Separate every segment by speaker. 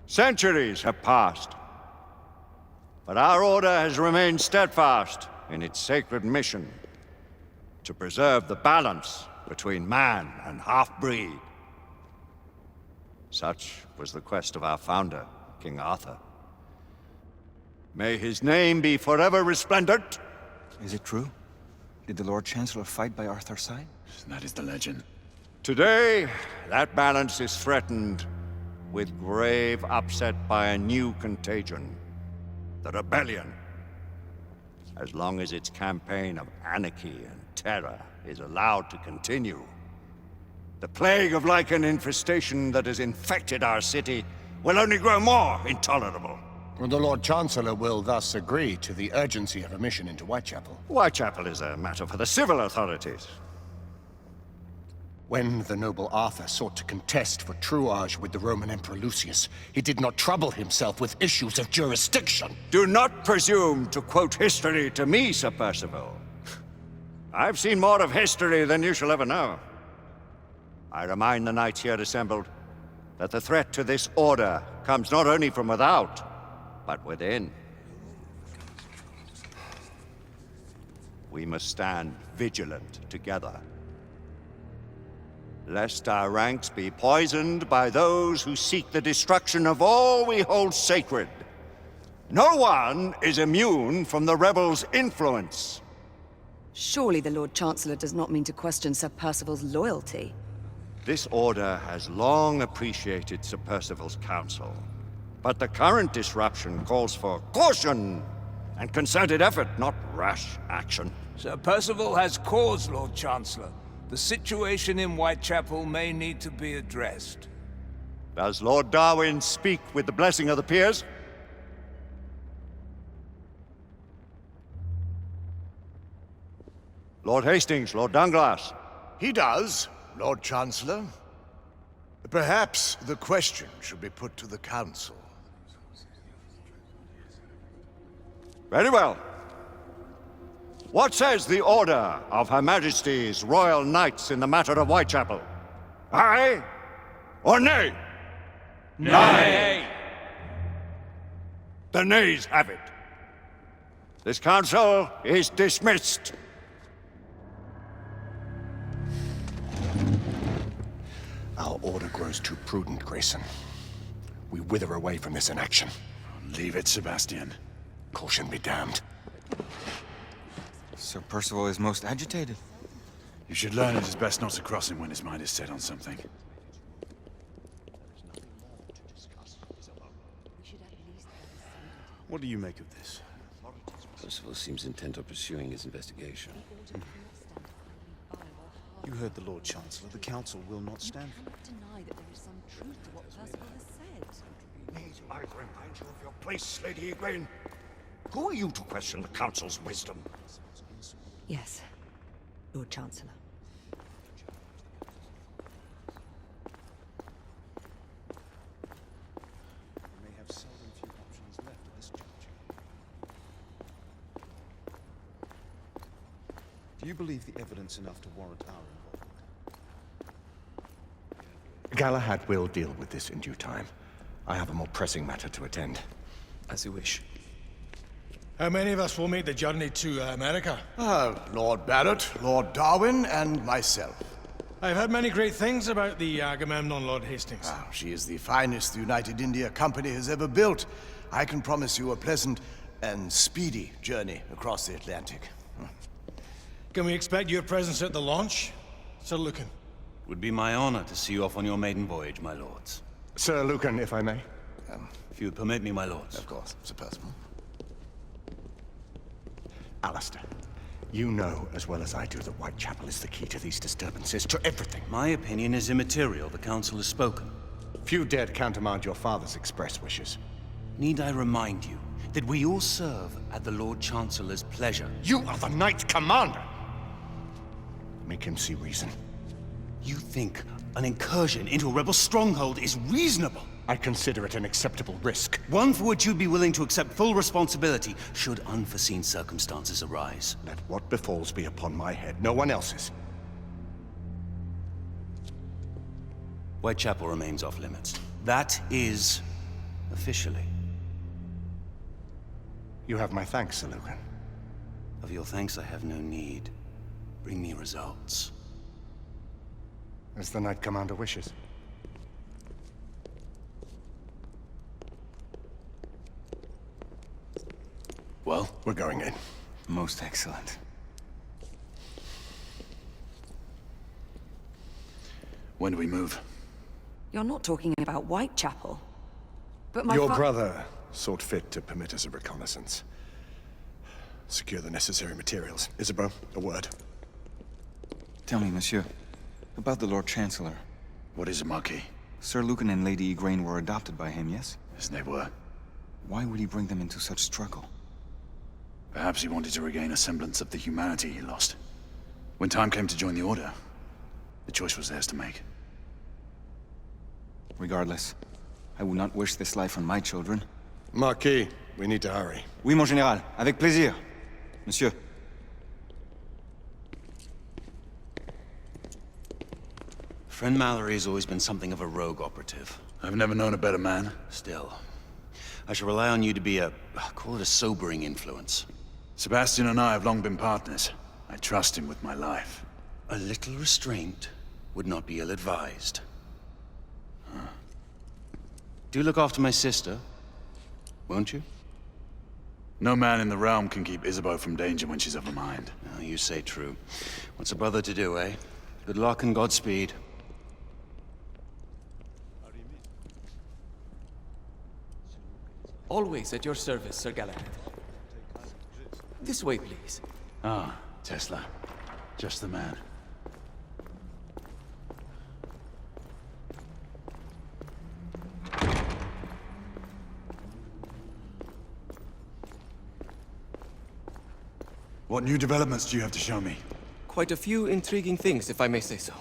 Speaker 1: Centuries have passed, but our order has remained steadfast in its sacred mission to preserve the balance between man and half-breed. Such was the quest of our founder, King Arthur. May his name be forever resplendent.
Speaker 2: Is it true? Did the Lord Chancellor fight by Arthur's side?
Speaker 3: That is the legend.
Speaker 1: Today, that balance is threatened with grave upset by a new contagion, the rebellion. As long as its campaign of anarchy and terror is allowed to continue, the plague of lichen infestation that has infected our city will only grow more intolerable.
Speaker 4: The Lord Chancellor will thus agree to the urgency of a mission into Whitechapel.
Speaker 1: Whitechapel is a matter for the civil authorities.
Speaker 4: When the noble Arthur sought to contest for truage with the Roman Emperor Lucius, he did not trouble himself with issues of jurisdiction.
Speaker 1: Do not presume to quote history to me, Sir Percival. I've seen more of history than you shall ever know. I remind the knights here assembled that the threat to this order comes not only from without, but within. We must stand vigilant together, lest our ranks be poisoned by those who seek the destruction of all we hold sacred. No one is immune from the rebels' influence.
Speaker 5: Surely the Lord Chancellor does not mean to question Sir Percival's loyalty.
Speaker 1: This order has long appreciated Sir Percival's counsel, but the current disruption calls for caution and concerted effort, not rash action.
Speaker 6: Sir Percival has cause, Lord Chancellor. The situation in Whitechapel may need to be addressed.
Speaker 1: Does Lord Darwin speak with the blessing of the peers? Lord Hastings, Lord Dunglass.
Speaker 7: He does, Lord Chancellor. Perhaps the question should be put to the Council.
Speaker 1: Very well. What says the Order of Her Majesty's Royal Knights in the matter of Whitechapel? Aye or nay?
Speaker 6: Nay!
Speaker 1: The nays have it. This council is dismissed.
Speaker 4: Our order grows too prudent, Grayson. We wither away from this inaction.
Speaker 3: Leave it, Sebastian.
Speaker 4: Caution be damned.
Speaker 2: Sir Percival is most agitated.
Speaker 3: You should learn it is best not to cross him when his mind is set on something. What do you make of this?
Speaker 8: Percival seems intent on pursuing his investigation.
Speaker 9: You heard the Lord Chancellor. The Council will not stand for it.
Speaker 5: Deny that there is some truth to what Percival has said.
Speaker 1: Need I remind you of your place, Lady Egwene? Who are you to question the Council's wisdom?
Speaker 5: Yes, Lord Chancellor.
Speaker 9: We may have seldom few options left at this juncture. Do you believe the evidence enough to warrant our involvement?
Speaker 4: Galahad will deal with this in due time. I have a more pressing matter to attend.
Speaker 2: As you wish.
Speaker 10: How many of us will make the journey to America?
Speaker 7: Lord Barrett, Lord Darwin, and myself.
Speaker 10: I've heard many great things about the Agamemnon, Lord Hastings.
Speaker 7: She is the finest the United India Company has ever built. I can promise you a pleasant and speedy journey across the Atlantic.
Speaker 10: Can we expect your presence at the launch, Sir Lucan?
Speaker 11: Would be my honor to see you off on your maiden voyage, my lords.
Speaker 4: Sir Lucan, if I may.
Speaker 11: If you would permit me, my lords.
Speaker 7: Of course, Sir Percival.
Speaker 4: Alistair, you know as well as I do that Whitechapel is the key to these disturbances, to everything.
Speaker 11: My opinion is immaterial. The Council has spoken.
Speaker 4: Few dared countermand your father's express wishes.
Speaker 11: Need I remind you that we all serve at the Lord Chancellor's pleasure?
Speaker 4: You are the Knight Commander! Make him see reason.
Speaker 11: You think an incursion into a rebel stronghold is reasonable?
Speaker 4: I consider it an acceptable risk.
Speaker 11: One for which you'd be willing to accept full responsibility should unforeseen circumstances arise.
Speaker 4: Let what befalls be upon my head, no one else's.
Speaker 11: Whitechapel remains off limits. That is Officially.
Speaker 4: You have my thanks, Sir Lucan.
Speaker 11: Of your thanks I have no need. Bring me results.
Speaker 4: As the Knight Commander wishes.
Speaker 3: Well,
Speaker 4: We're going in.
Speaker 2: Most excellent.
Speaker 3: when do we move?
Speaker 5: You're not talking about Whitechapel. But my
Speaker 7: Your brother sought fit to permit us a reconnaissance. Secure the necessary materials. Isabeau, a word.
Speaker 2: Tell me, monsieur, about the Lord Chancellor.
Speaker 3: What is it, Marquis?
Speaker 2: Sir Lucan and Lady Igraine were adopted by him, yes?
Speaker 3: Yes, they were.
Speaker 2: Why would he bring them into such struggle?
Speaker 3: Perhaps he wanted to regain a semblance of the humanity he lost. When time came to join the Order, the choice was theirs to make.
Speaker 2: Regardless, I would not wish this life on my children.
Speaker 7: Marquis, we need to hurry.
Speaker 2: Oui, mon général. Avec plaisir. Monsieur.
Speaker 11: Friend Mallory has always been something of a rogue operative.
Speaker 3: I've never known a better man.
Speaker 11: Still, I shall rely on you to be call it a sobering influence.
Speaker 3: Sebastian and I have long been partners. I trust him with my life.
Speaker 11: A little restraint would not be ill-advised. Do look after my sister, won't you?
Speaker 3: No man in the realm can keep Isabeau from danger when she's of a mind.
Speaker 11: Oh, you say true. What's a brother to do, eh? Good luck and Godspeed.
Speaker 12: Always at your service, Sir Galahad. This way, please.
Speaker 3: Ah, Tesla. Just the man. What new developments do you have to show me?
Speaker 12: Quite a few intriguing things, if I may say so.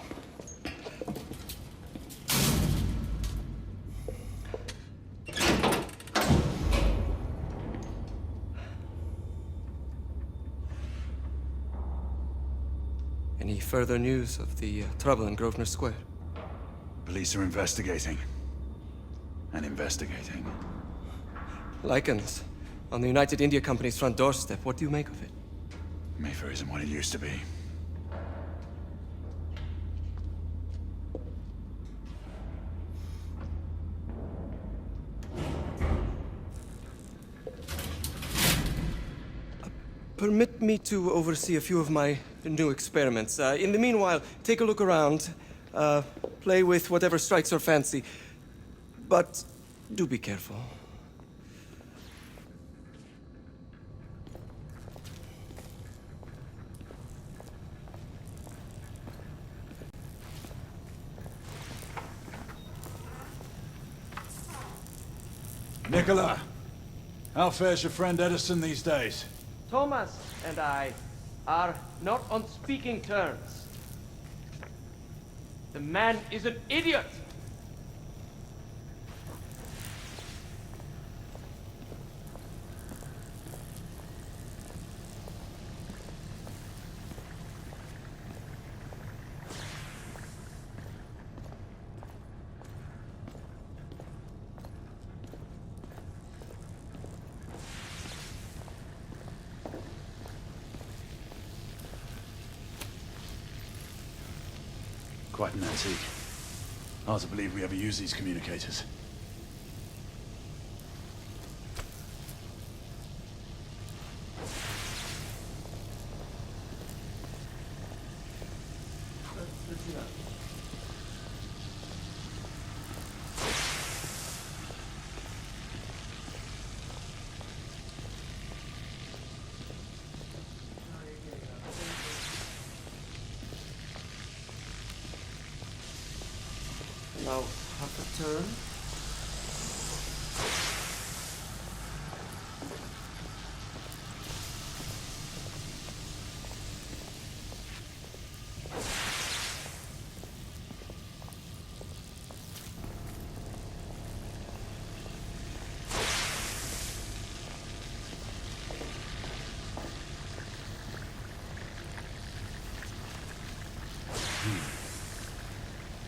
Speaker 12: Any further news of the trouble in Grosvenor Square?
Speaker 3: Police are investigating. And investigating.
Speaker 12: Lycans, on the United India Company's front doorstep. What do you make of it?
Speaker 3: Mayfair isn't what it used to be.
Speaker 12: Permit me to oversee a few of my new experiments. In the meanwhile, take a look around. Play with whatever strikes your fancy. But do be careful.
Speaker 3: Nicola, how fares your friend Edison these days?
Speaker 12: Thomas and I are not on speaking terms. The man is an idiot!
Speaker 3: Quite an antique. Hard to believe we ever use these communicators.
Speaker 12: Now, half a turn.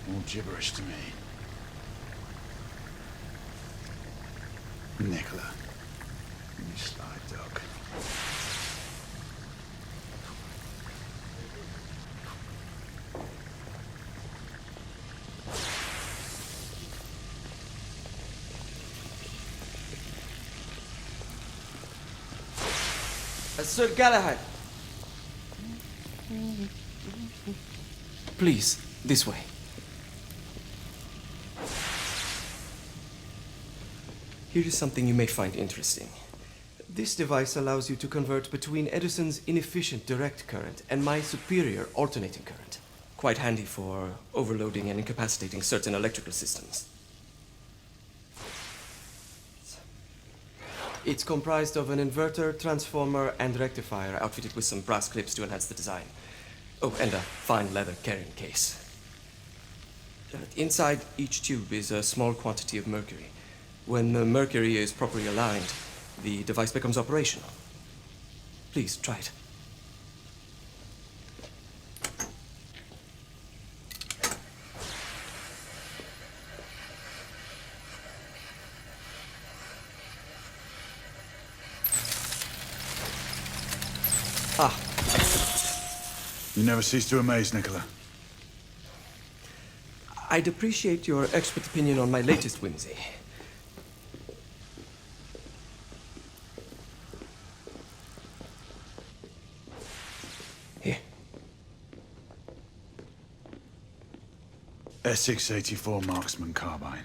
Speaker 3: All gibberish to me. Nicola, you sly dog.
Speaker 12: Sir Galahad. Please, this way. Here is something you may find interesting. This device allows you to convert between Edison's inefficient direct current and my superior alternating current. Quite handy for overloading and incapacitating certain electrical systems. It's comprised of an inverter, transformer, and rectifier outfitted with some brass clips to enhance the design. Oh, and a fine leather carrying case. Inside each tube is a small quantity of mercury. When the mercury is properly aligned, the device becomes operational. Please, try it. Ah, excellent.
Speaker 3: You never cease to amaze, Nicola.
Speaker 12: I'd appreciate your expert opinion on my latest whimsy. Here.
Speaker 3: S684 Marksman Carbine.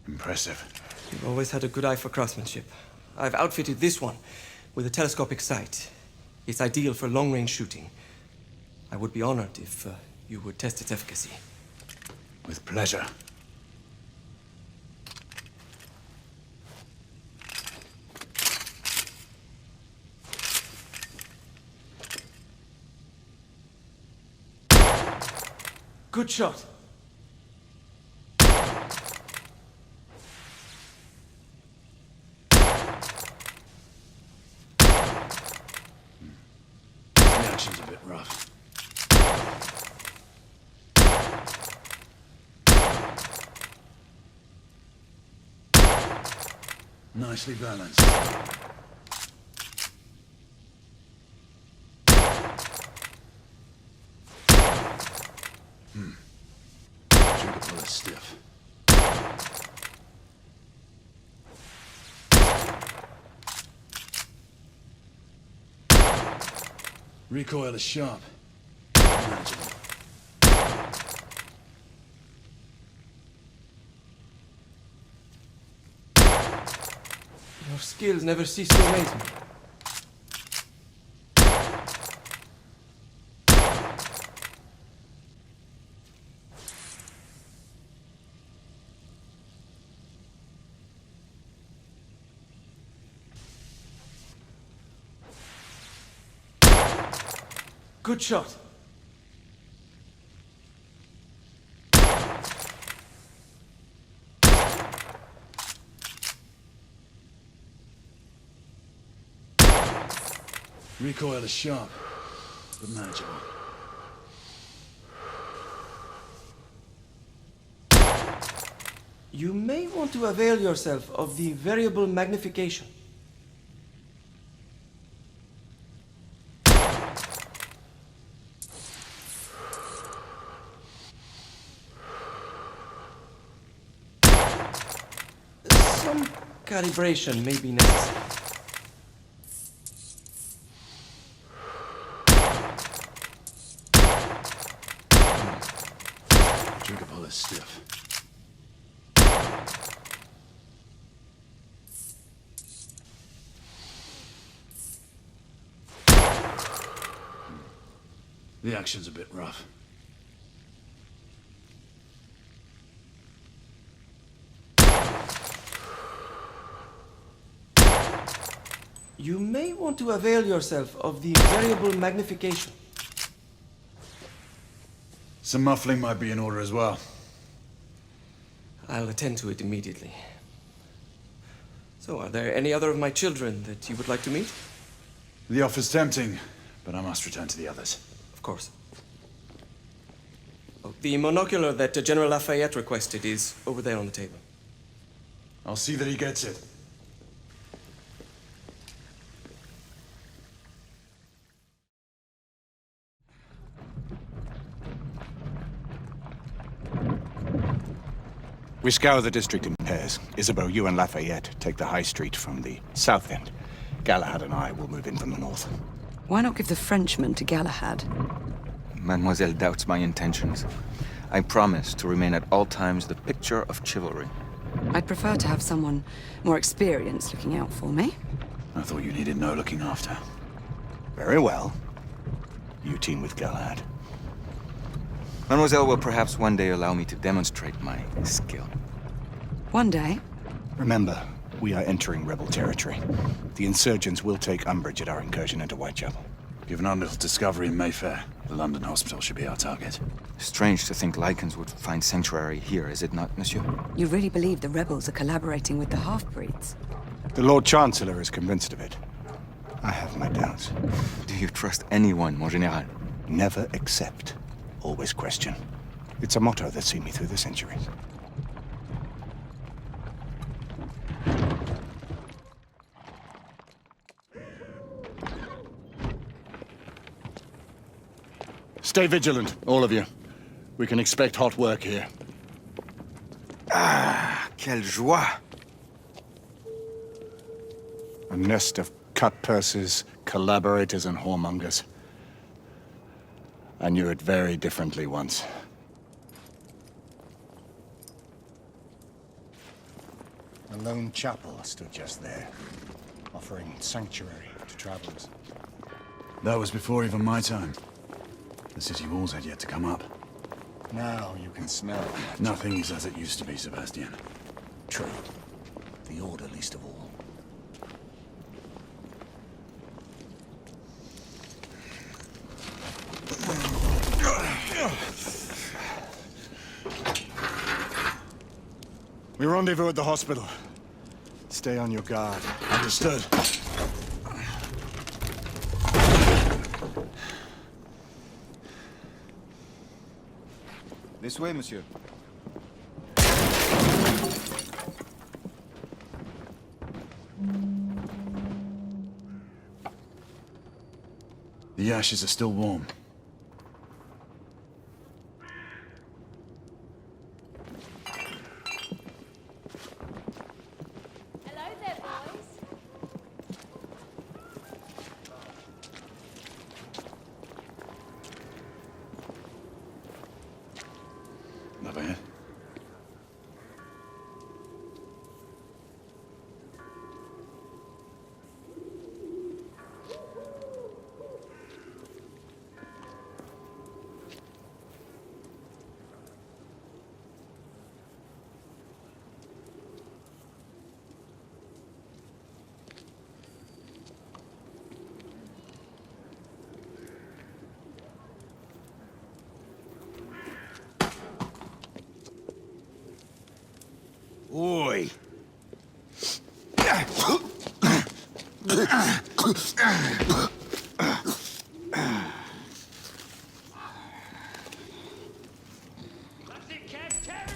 Speaker 3: Impressive.
Speaker 12: You've always had a good eye for craftsmanship. I've outfitted this one with a telescopic sight. It's ideal for long-range shooting. I would be honored if you would test its efficacy.
Speaker 3: With pleasure.
Speaker 12: Good shot.
Speaker 3: The action's a bit rough. Nicely balanced. Trigger pull is stiff. Recoil is sharp. Manageable.
Speaker 12: Your skills never cease to amaze me. Good shot.
Speaker 3: Recoil is sharp, but manageable.
Speaker 12: You may want to avail yourself of the variable magnification. Some calibration may be necessary.
Speaker 3: Trigger pull is stiff. The action's a bit rough.
Speaker 12: You may want to avail yourself of the variable magnification.
Speaker 3: Some muffling might be in order as well.
Speaker 12: I'll attend to it immediately. So, are there any other of my children that you would like to meet?
Speaker 3: The offer's tempting, but I must return to the others.
Speaker 12: Of course. Oh, the monocular that General Lafayette requested is over there on the table.
Speaker 3: I'll see that he gets it.
Speaker 2: We scour the district in pairs. Isabeau, you and Lafayette take the high street from the south end. Galahad and I will move in from the north.
Speaker 5: Why not give the Frenchman to Galahad?
Speaker 2: Mademoiselle doubts my intentions. I promise to remain at all times the picture of chivalry.
Speaker 5: I'd prefer to have someone more experienced looking out for me.
Speaker 3: I thought you needed no looking after.
Speaker 2: Very well. You team with Galahad. Mademoiselle will perhaps one day allow me to demonstrate my skill.
Speaker 5: One day?
Speaker 2: Remember, we are entering rebel territory. The insurgents will take umbrage at our incursion into Whitechapel.
Speaker 3: Given our little discovery in Mayfair, the London hospital should be our target.
Speaker 2: Strange to think Lycans would find sanctuary here, is it not, monsieur?
Speaker 5: You really believe the rebels are collaborating with the half-breeds?
Speaker 2: The Lord Chancellor is convinced of it. I have my doubts. Do you trust anyone, mon général? Never accept. Always question. It's a motto that's seen me through the centuries. Stay vigilant, all of you. We can expect hot work here. Ah, quelle joie! A nest of cut-purses, collaborators, and whoremongers. I knew it very differently once.
Speaker 10: A lone chapel stood just there, offering sanctuary to travelers.
Speaker 3: That was before even my time. The city walls had yet to come up.
Speaker 10: Now you can smell it.
Speaker 3: Nothing is as it used to be, Sebastian.
Speaker 10: True. The Order least of all. We rendezvous at the hospital. Stay on your guard.
Speaker 3: Understood.
Speaker 2: This way, monsieur.
Speaker 3: The ashes are still warm.
Speaker 13: Hello there, boys.
Speaker 3: Lafayette?
Speaker 4: Oi!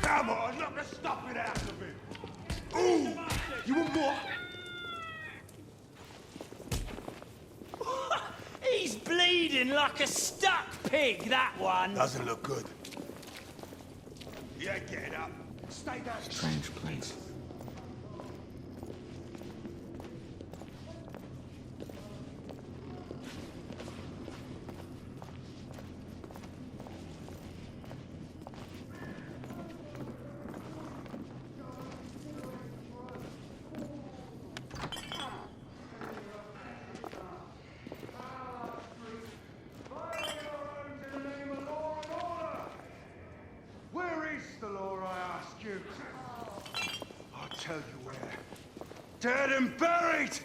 Speaker 7: Come on, knock the stuffing out of him! Ooh! You want more?
Speaker 14: He's bleeding like a stuck pig, that one.
Speaker 7: Doesn't look good. Yeah, get up. Stay down.
Speaker 2: Strange place.
Speaker 7: Where is the law, I ask you? I'll tell you where. Dead and buried!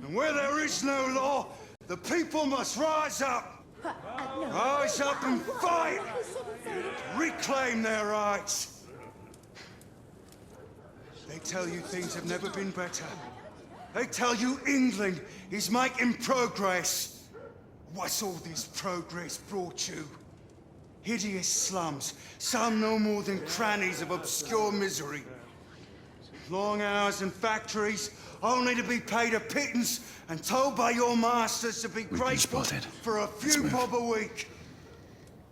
Speaker 7: And where there is no law, the people must rise up! Rise up and fight! Reclaim their rights! They tell you things have never been better. They tell you England is making progress. What's all this progress brought you? Hideous slums, some no more than crannies of obscure misery. Long hours in factories, only to be paid a pittance and told by your masters to be grateful for a few bob a week.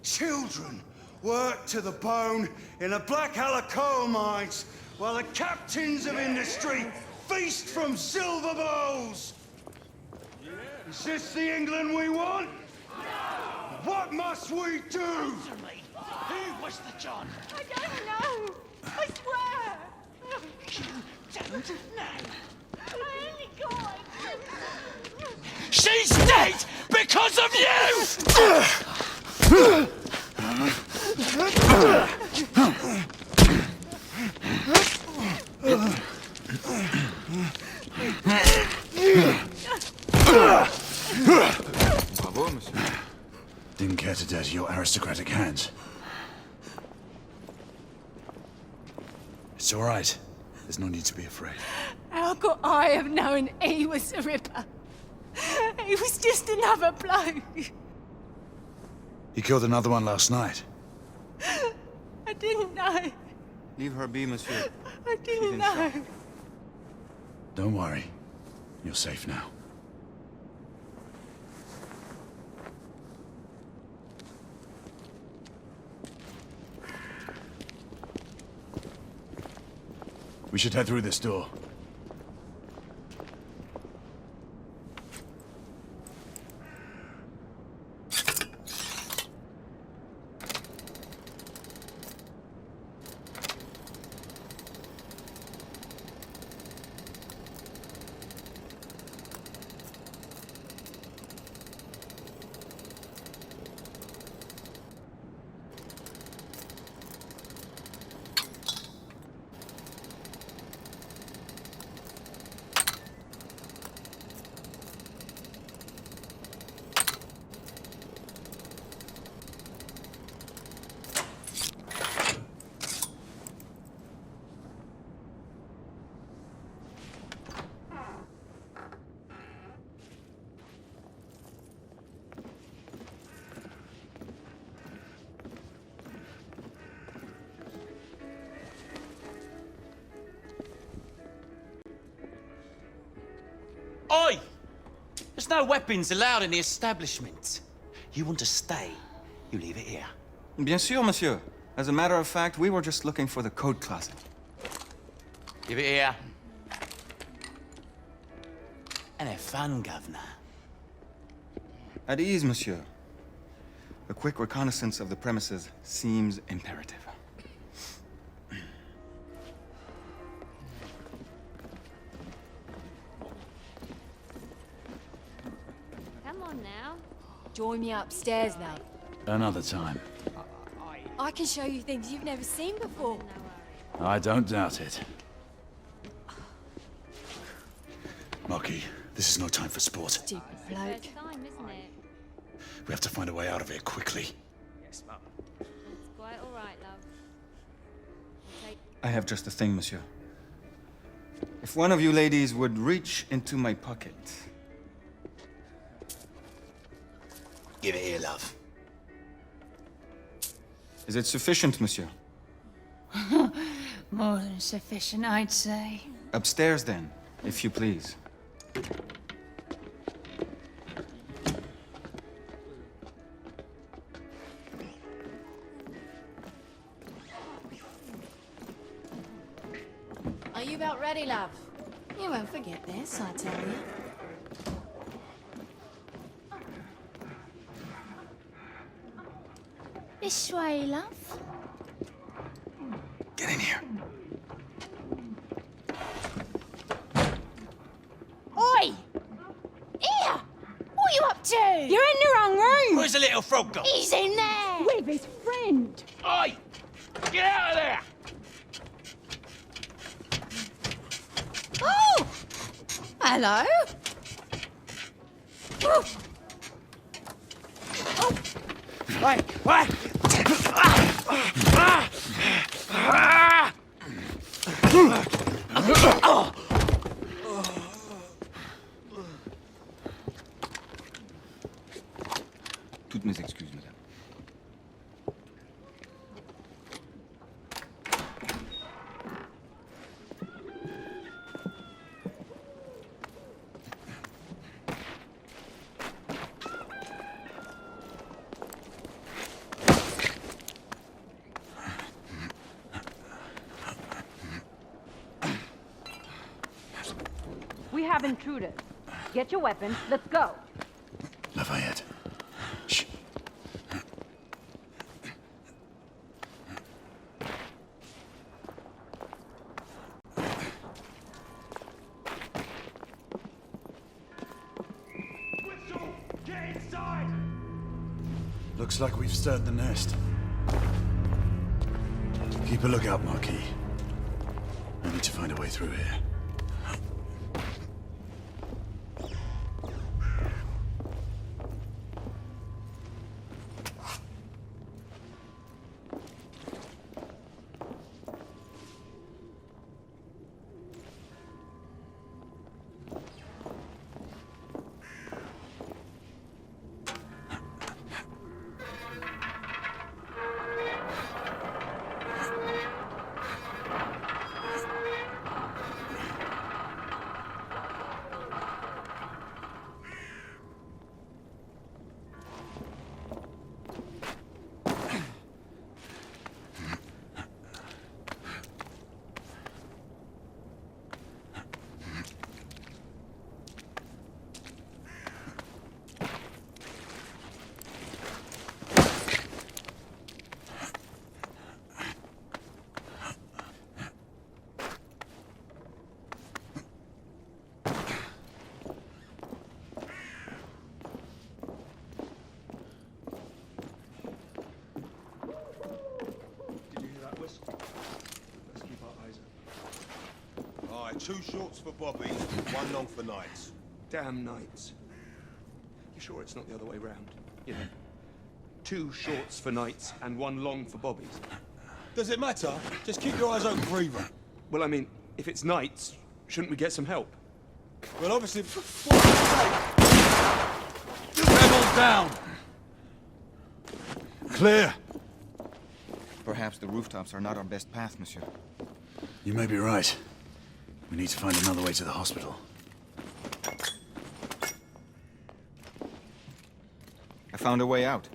Speaker 7: Children work to the bone in the Blackhallow coal mines, while the captains of industry feast from silver bowls. Is this the England we want? What must we do?
Speaker 14: Answer me. Who was the John?
Speaker 13: I don't know. I swear.
Speaker 14: You don't know.
Speaker 13: I only got.
Speaker 14: She's dead because of
Speaker 3: Bravo, monsieur. Didn't care to dirty your aristocratic hands. It's all right. There's no need to be afraid.
Speaker 13: How could I have known he was the Ripper? He was just another bloke.
Speaker 3: He killed another one last night.
Speaker 13: I didn't know.
Speaker 2: Leave her be, monsieur.
Speaker 13: I didn't know.
Speaker 3: Don't worry. You're safe now. We should head through this door.
Speaker 11: Oi! There's no weapons allowed in the establishment. You want to stay, you leave it here.
Speaker 2: Bien sûr, monsieur. As a matter of fact, we were just looking for the code closet.
Speaker 11: Give it here. And have fun, governor.
Speaker 2: At ease, monsieur. A quick reconnaissance of the premises seems imperative.
Speaker 13: Come on now. Join me upstairs, love.
Speaker 3: Another time.
Speaker 13: I can show you things you've never seen before.
Speaker 3: I don't doubt it. Marquis, this is no time for sport.
Speaker 13: Stupid bloke.
Speaker 14: Time, isn't it?
Speaker 3: We have to find a way out of here quickly.
Speaker 14: Yes, Mum. It's quite all right, love.
Speaker 2: I have just the thing, monsieur. If one of you ladies would reach into my pocket.
Speaker 11: Give it here, love.
Speaker 2: Is it sufficient, monsieur?
Speaker 13: More than sufficient, I'd say.
Speaker 2: Upstairs, then, if you please.
Speaker 13: Are you about ready, love? You won't forget this, I tell you. This way, love.
Speaker 2: Get in here.
Speaker 13: Oi! Here! What are you up to? You're in the wrong room!
Speaker 11: Where's the little frog gone?
Speaker 13: He's in there! With his friend!
Speaker 11: Oi! Get out of there!
Speaker 13: Oh! Hello? Oh!
Speaker 11: Wait! What?
Speaker 2: Toutes mes excuses, madame.
Speaker 15: have intruders. Get your weapon, let's go.
Speaker 3: Lafayette. Shh.
Speaker 7: Whistle! Get inside!
Speaker 3: Looks like we've stirred the nest. Keep a lookout, Marquis. I need to find a way through here.
Speaker 16: Two shorts for Bobby, one long for Knights.
Speaker 9: Damn Knights. You sure it's not the other way round? You know, 2 shorts for Knights and 1 long for Bobbies.
Speaker 16: Does it matter? Just keep your eyes open for either.
Speaker 9: Well, I mean, if it's Knights, shouldn't we get some help?
Speaker 16: Well, obviously... Rebels down!
Speaker 3: Clear!
Speaker 2: Perhaps the rooftops are not our best path, monsieur.
Speaker 3: You may be right. We need to find another way to the hospital.
Speaker 2: I found a way out.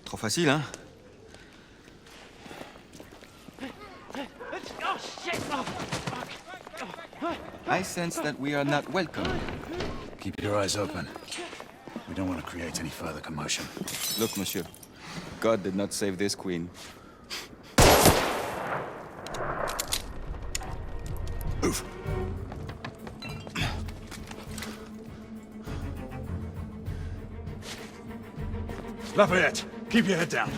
Speaker 2: Trop facile, hein? I sense that we are not welcome.
Speaker 3: Keep your eyes open. We don't want to create any further commotion.
Speaker 2: Look, monsieur. God did not save this queen.
Speaker 3: Move. Lafayette, keep your head down.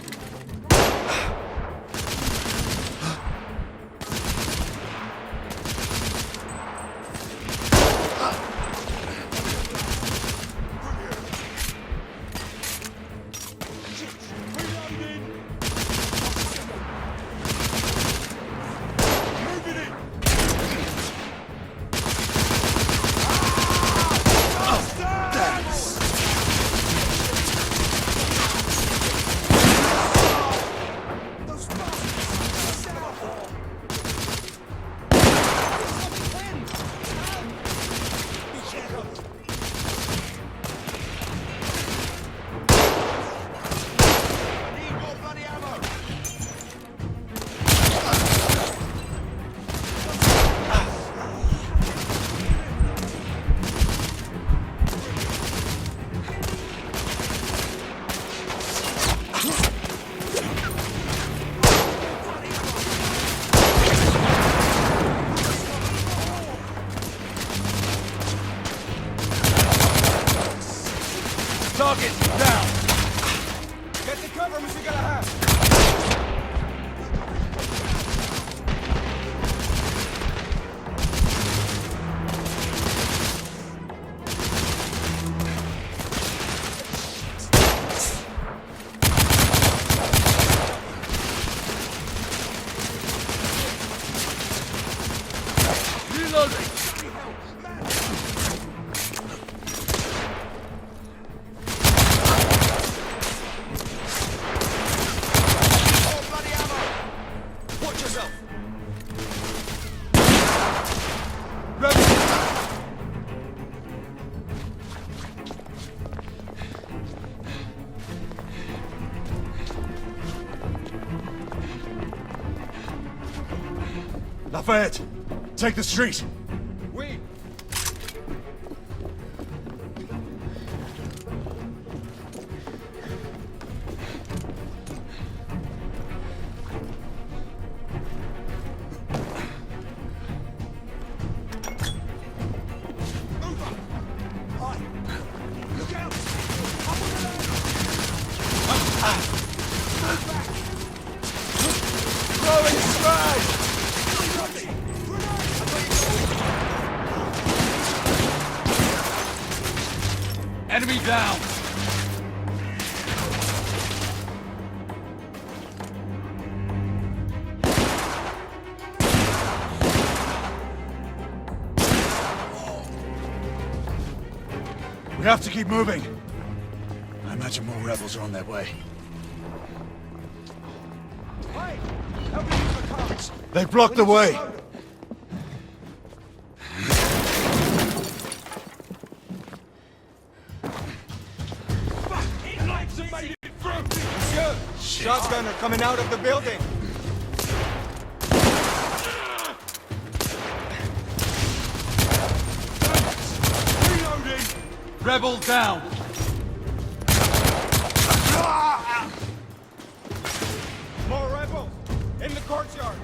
Speaker 7: Target down! Get the cover, Mr. Galahad!
Speaker 3: Lafayette, take the street.
Speaker 16: Oui.
Speaker 3: Enemy down! We have to keep moving. I imagine more rebels are on their way.
Speaker 16: Hey! Help me use the carts!
Speaker 3: They've blocked the way!
Speaker 16: Shotgunner coming out of the building!
Speaker 3: Reloading! Rebel down!
Speaker 16: More rebels! In the courtyard!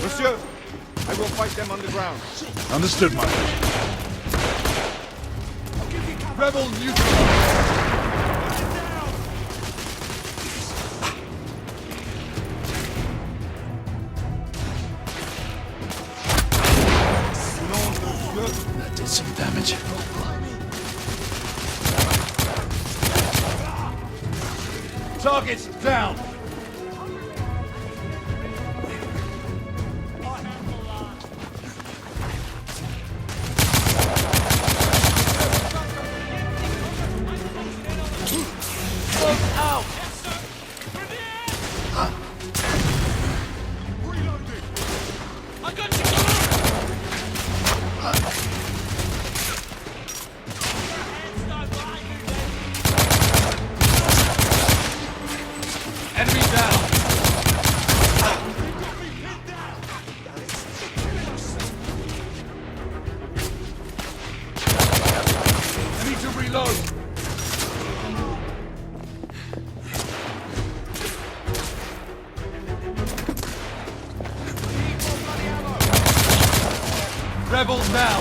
Speaker 16: Monsieur, I will fight them on the ground.
Speaker 3: Understood, my friend. Rebel neutral! That did some damage. Targets down! Enemy down! I need to reload! Rebels down!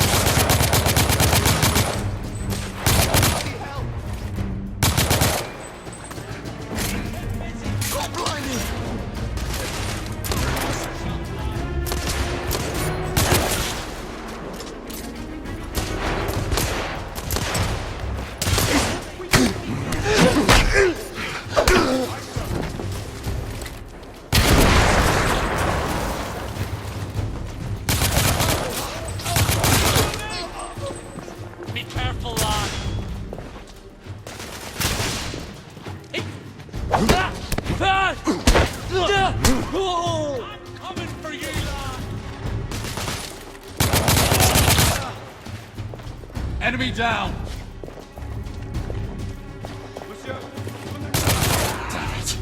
Speaker 14: Be careful, lad. I'm coming for you, lad.
Speaker 3: Enemy down! Damn it.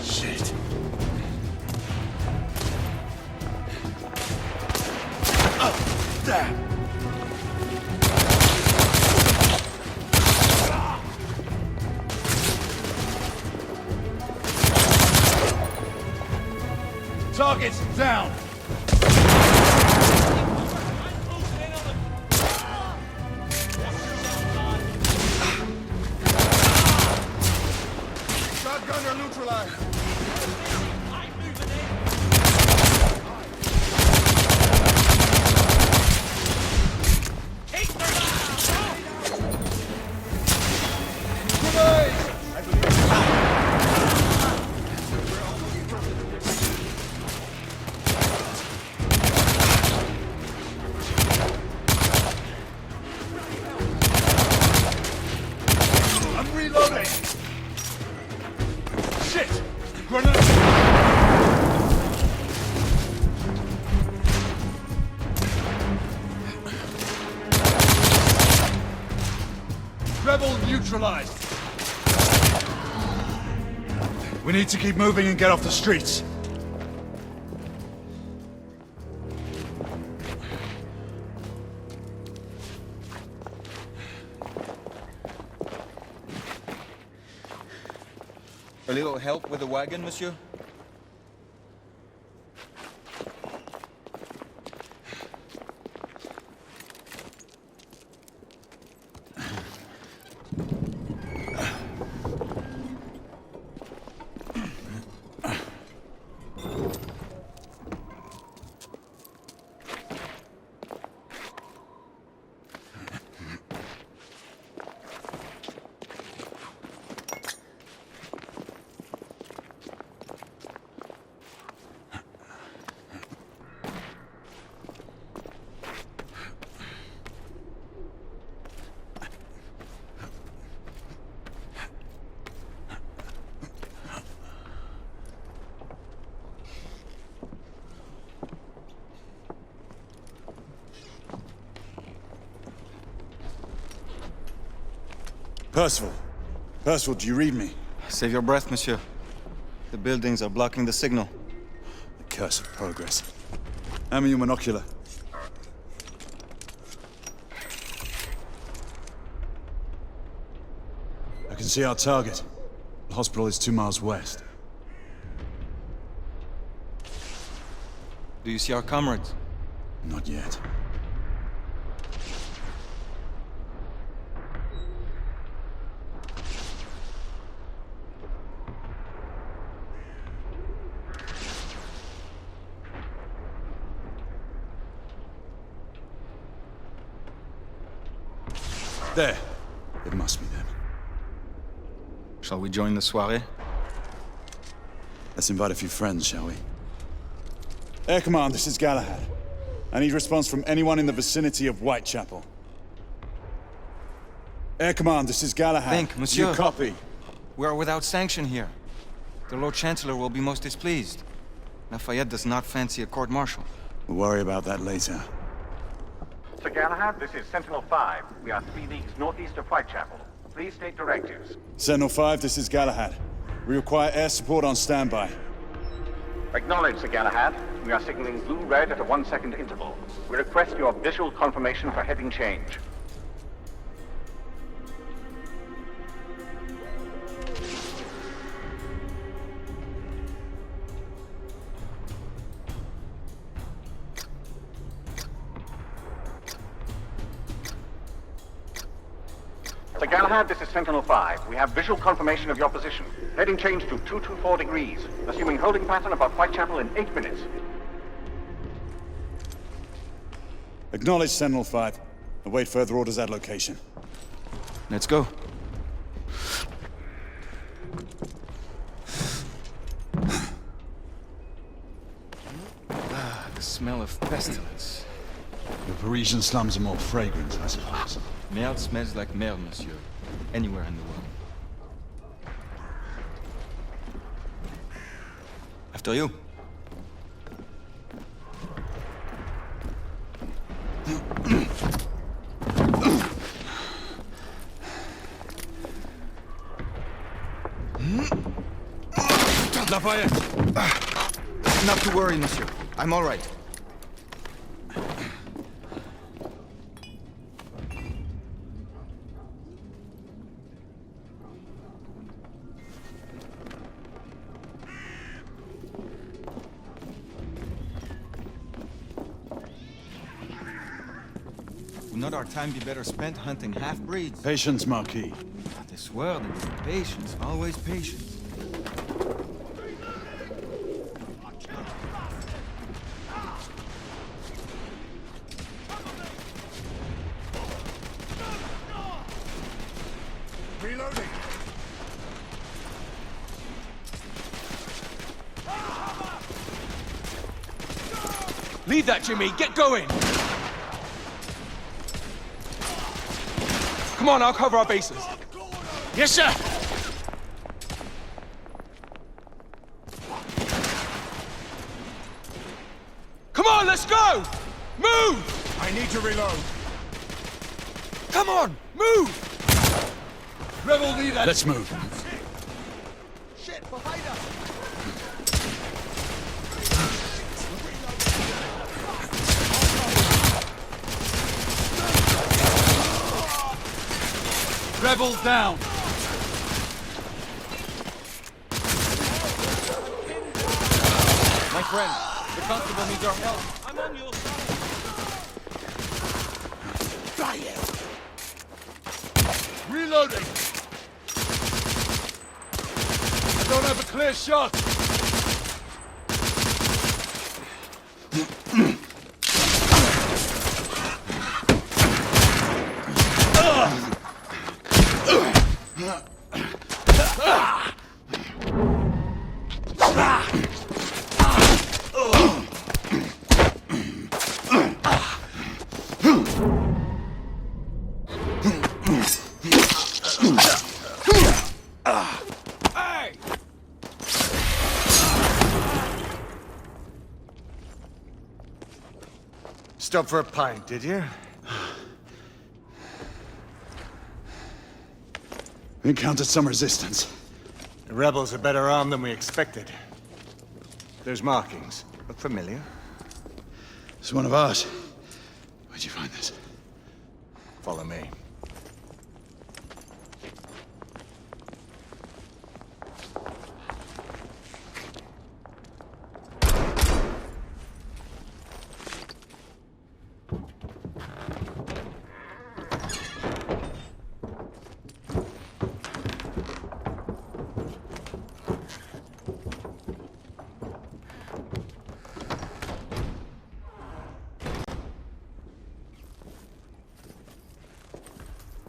Speaker 3: Shit. Oh, damn! Targets down!
Speaker 16: Shotgunner neutralized!
Speaker 3: I'm reloading! Shit! Grenade! Rebel neutralized! We need to keep moving and get off the streets.
Speaker 2: A little help with the wagon, monsieur?
Speaker 3: Percival. Percival, do you read me?
Speaker 2: Save your breath, monsieur. The buildings are blocking the signal.
Speaker 3: The curse of progress. Hand me your monocular. I can see our target. The hospital is 2 miles west.
Speaker 2: Do you see our comrades?
Speaker 3: Not yet. There. It must be them.
Speaker 2: Shall we join the soiree?
Speaker 3: Let's invite a few friends, shall we? Air Command, this is Galahad. I need response from anyone in the vicinity of Whitechapel. Air Command, this is Galahad.
Speaker 2: Think, monsieur.
Speaker 3: You copy?
Speaker 2: We are without sanction here. The Lord Chancellor will be most displeased. Lafayette does not fancy a court-martial.
Speaker 3: We'll worry about that later.
Speaker 17: Sir Galahad, this is Sentinel-5. We are 3 leagues northeast of Whitechapel. Please state directives.
Speaker 3: Sentinel-5, this is Galahad. We require air support on standby.
Speaker 17: Acknowledged, Sir Galahad. We are signaling blue-red at a 1-second interval. We request your visual confirmation for heading change. Sir Galahad, this is Sentinel-5. We have visual confirmation of your position. Heading change to 224 degrees, assuming holding pattern above Whitechapel in 8 minutes.
Speaker 3: Acknowledge Sentinel-5. Await further orders at location.
Speaker 2: Let's go. The smell of pestilence.
Speaker 3: The Parisian slums are more fragrant, I suppose.
Speaker 2: Merde smells like merde, monsieur. Anywhere in the world. After you.
Speaker 3: Lafayette!
Speaker 2: Not to worry, monsieur. I'm all right. Would not our time be better spent hunting half-breeds?
Speaker 3: Patience, Marquis.
Speaker 2: This world is patience, always patience.
Speaker 7: Reloading.
Speaker 9: Leave that, Jimmy. Get going. Come on, I'll cover our bases. Yes, sir. Come on, let's go. Move.
Speaker 7: I need to reload.
Speaker 9: Come on, move. Rebel leader.
Speaker 3: Let's move.
Speaker 7: Shit.
Speaker 3: Rebels down!
Speaker 2: My friend, the constable needs our help.
Speaker 14: I'm on your side.
Speaker 3: Reloading! I don't have a clear shot!
Speaker 2: Stop for a pint, did you?
Speaker 3: We encountered some resistance.
Speaker 2: The rebels are better armed than we expected. Those markings look familiar.
Speaker 3: It's one of ours. Where'd you find this?
Speaker 2: Follow me.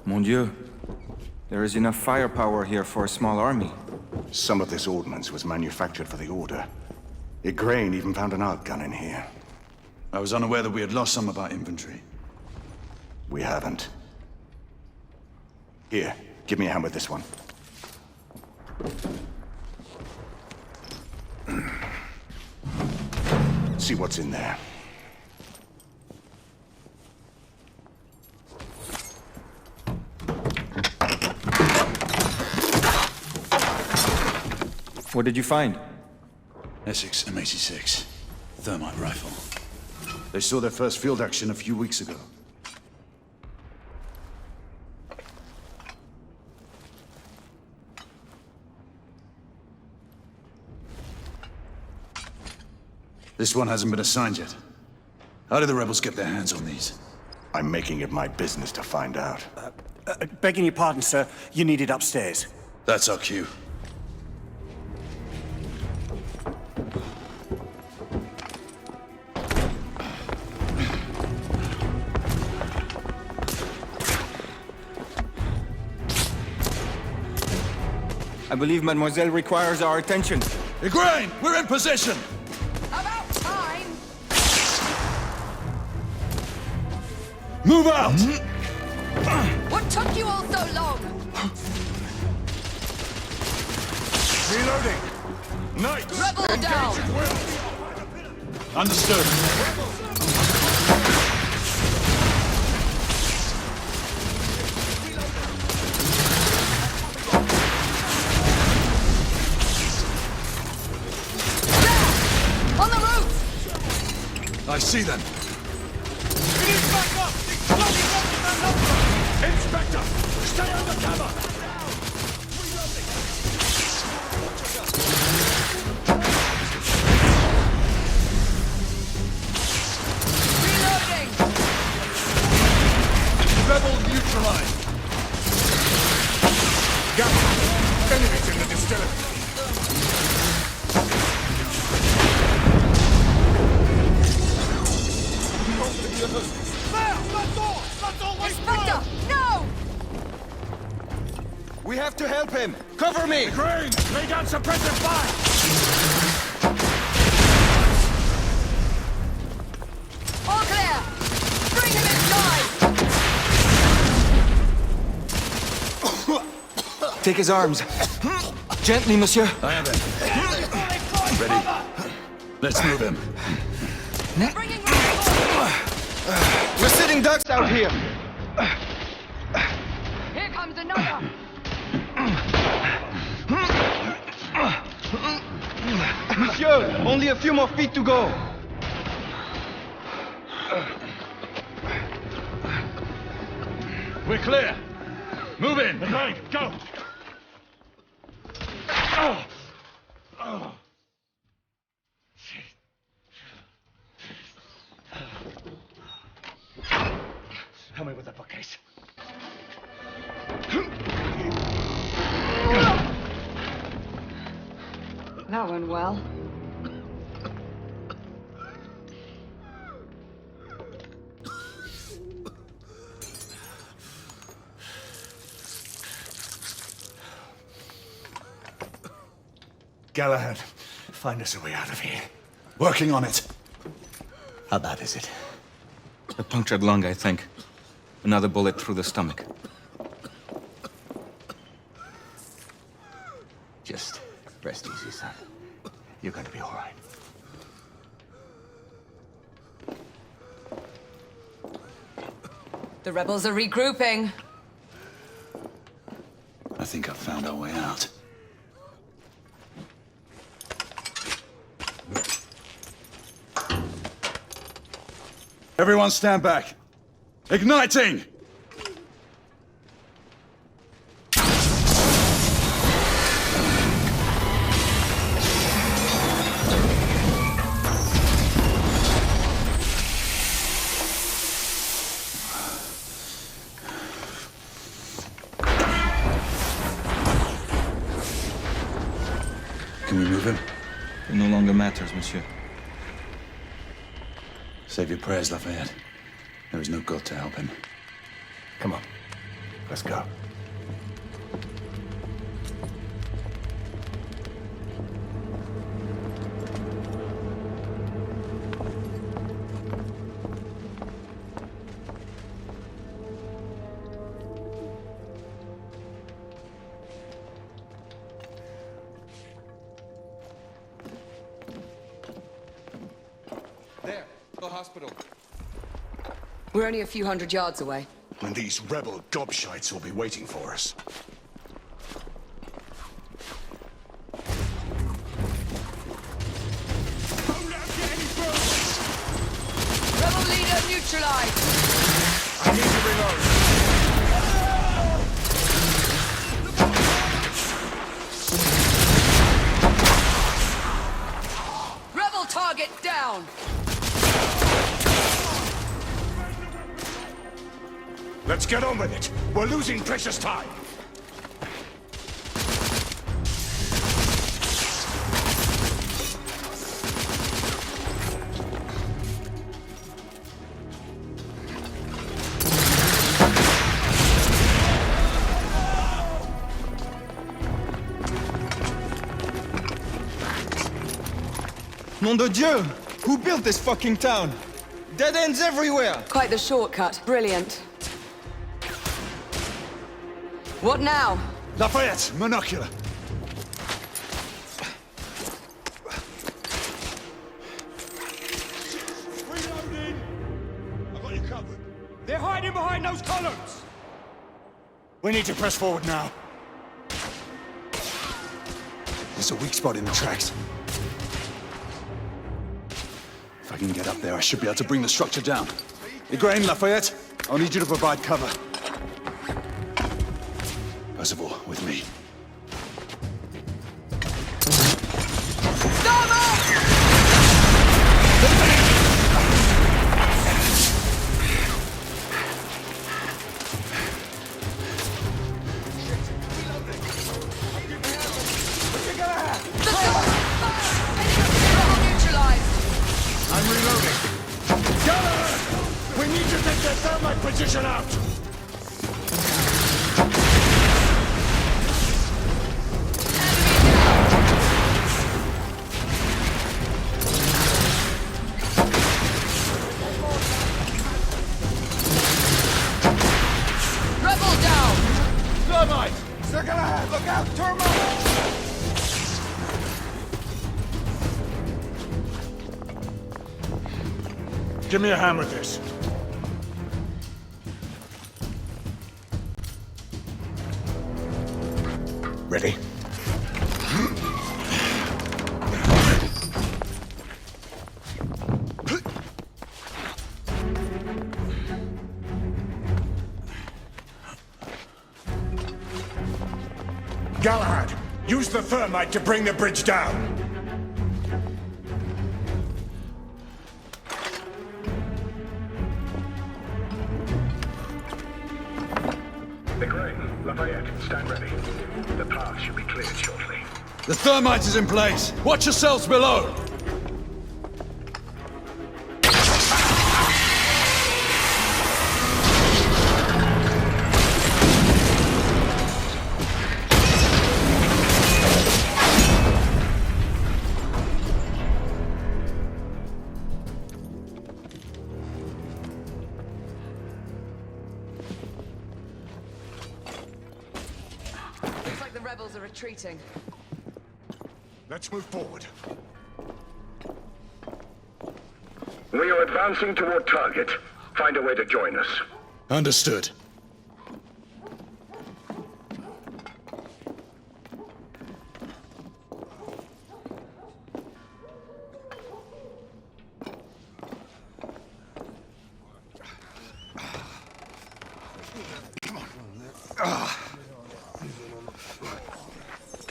Speaker 18: Mon Dieu. There is enough firepower here for a small army.
Speaker 2: Some of this ordnance was manufactured for the Order. Igraine even found an arc gun in here.
Speaker 3: I was unaware that we had lost some of our inventory.
Speaker 2: We haven't. Here, give me a hand with this one. See what's in there.
Speaker 18: What did you find?
Speaker 3: Essex M86. Thermite rifle. They saw their first field action a few weeks ago. This one hasn't been assigned yet. How did the rebels get their hands on these?
Speaker 2: I'm making it my business to find out.
Speaker 10: Begging your pardon, sir. You need it upstairs.
Speaker 3: That's our cue.
Speaker 18: I believe Mademoiselle requires our attention.
Speaker 3: Igraine! We're in position!
Speaker 13: About time!
Speaker 3: Move out!
Speaker 13: What took you all so long?
Speaker 3: Reloading! Knights!
Speaker 13: Rebel down!
Speaker 3: Understood.
Speaker 13: On the roof!
Speaker 3: I see them.
Speaker 14: We need backup! Exploding weapons and number!
Speaker 3: Inspector! Stay under cover!
Speaker 13: Reloading!
Speaker 3: Rebel neutralized!
Speaker 2: Got enemies in the distillery.
Speaker 13: Inspector! No!
Speaker 18: We have to help him! Cover me!
Speaker 3: Igraine! Lay down suppressive fire!
Speaker 13: All clear! Bring him inside!
Speaker 18: Take his arms. Gently, monsieur.
Speaker 3: I have it. Ready? Let's move him.
Speaker 13: Bringing him
Speaker 18: We're sitting ducks out here.
Speaker 13: Here comes another!
Speaker 19: good. Only a few more feet to go.
Speaker 20: We're clear. Move in. Right, go.
Speaker 19: Help me with that bookcase.
Speaker 5: That went well.
Speaker 2: Galahad, find us a way out of here.
Speaker 3: Working on it.
Speaker 2: How bad is it?
Speaker 18: A punctured lung, I think. Another bullet through the stomach.
Speaker 2: Just rest easy, son. You're gonna be all right.
Speaker 5: The rebels are regrouping.
Speaker 3: I think I've found our way out. Everyone stand back. Igniting! Can we move him?
Speaker 18: It no longer matters, monsieur.
Speaker 3: Save your prayers, Lafayette. There is no God to help him.
Speaker 2: Come on. Let's go.
Speaker 12: There, the hospital.
Speaker 5: We're only a few hundred yards away.
Speaker 10: And these rebel gobshites will be waiting for us.
Speaker 5: Rebel leader neutralized!
Speaker 10: I need to reload.
Speaker 5: Rebel target down!
Speaker 10: Let's get on with it. We're losing precious time.
Speaker 19: Nom de Dieu! Who built this fucking town? Dead ends everywhere!
Speaker 5: Quite the shortcut. Brilliant. What now?
Speaker 3: Lafayette, monocular.
Speaker 7: Reloading! I've got you covered.
Speaker 20: They're hiding behind those columns!
Speaker 2: We need to press forward now.
Speaker 3: There's a weak spot in the tracks. If I can get up there, I should be able to bring the structure down. Igraine, Lafayette, I'll need you to provide cover. Percival, with me.
Speaker 10: I'm reloading. Galahad! We need to take their thermite position out!
Speaker 5: Rebel down!
Speaker 10: Thermite! Sir Galahad, look out! Thermite! Give me a hand with this.
Speaker 2: Ready?
Speaker 10: Galahad, use the thermite to bring the bridge down.
Speaker 20: Lafayette, stand ready. The path should be cleared shortly.
Speaker 3: The thermite is in place. Watch yourselves below.
Speaker 5: Looks like the rebels are retreating.
Speaker 10: Let's move forward.
Speaker 20: We are advancing toward target. Find a way to join us.
Speaker 3: Understood.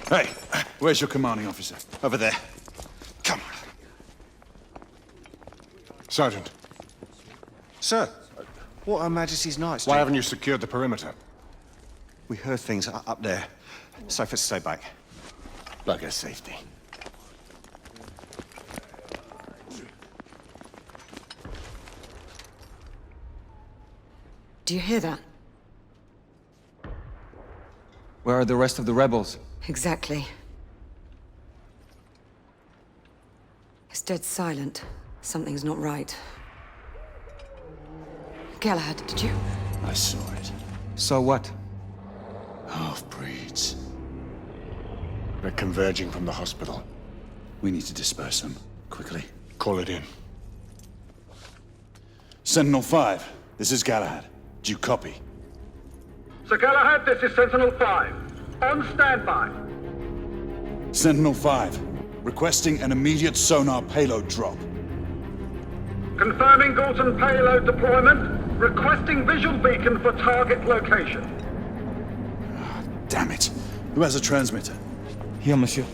Speaker 3: Hey, where's your commanding officer?
Speaker 2: Over there. Come on.
Speaker 10: Sergeant.
Speaker 2: Sir, what Her Majesty's Knights
Speaker 10: Why haven't you secured the perimeter?
Speaker 2: We heard things up there. Safer to stay back. Bugger safety.
Speaker 5: Do you hear that?
Speaker 18: Where are the rest of the rebels?
Speaker 5: Exactly. It's dead silent. Something's not right. Galahad, did you?
Speaker 3: I saw it.
Speaker 18: So what?
Speaker 3: Half-breeds.
Speaker 10: They're converging from the hospital.
Speaker 3: We need to disperse them. Quickly.
Speaker 10: Call it in.
Speaker 3: Sentinel-5, this is Galahad. Do you copy?
Speaker 20: Sir Galahad, this is Sentinel-5. On standby.
Speaker 3: Sentinel-5, requesting an immediate sonar payload drop.
Speaker 20: Confirming Galton payload deployment. Requesting visual beacon for target location.
Speaker 3: Damn it. Who has a transmitter?
Speaker 18: Here, monsieur.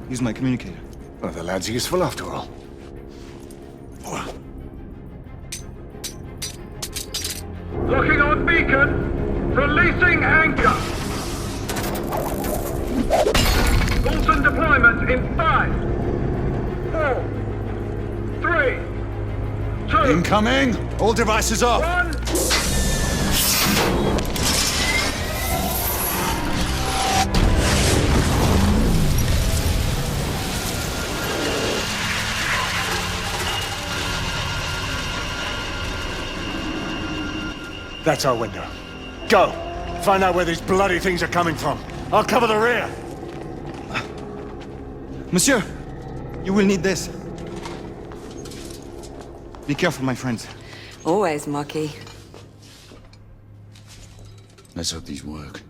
Speaker 18: Use my communicator.
Speaker 10: Well, the lad's useful after all.
Speaker 20: Locking on beacon. Releasing anchor. Galton deployment in 5, 4, 3, 2.
Speaker 3: Incoming! All devices off!
Speaker 20: 1.
Speaker 10: That's our window. Go! Find out where these bloody things are coming from. I'll cover the rear!
Speaker 18: Monsieur! You will need this. Be careful, my friends.
Speaker 5: Always, Marquis.
Speaker 3: Let's hope these work.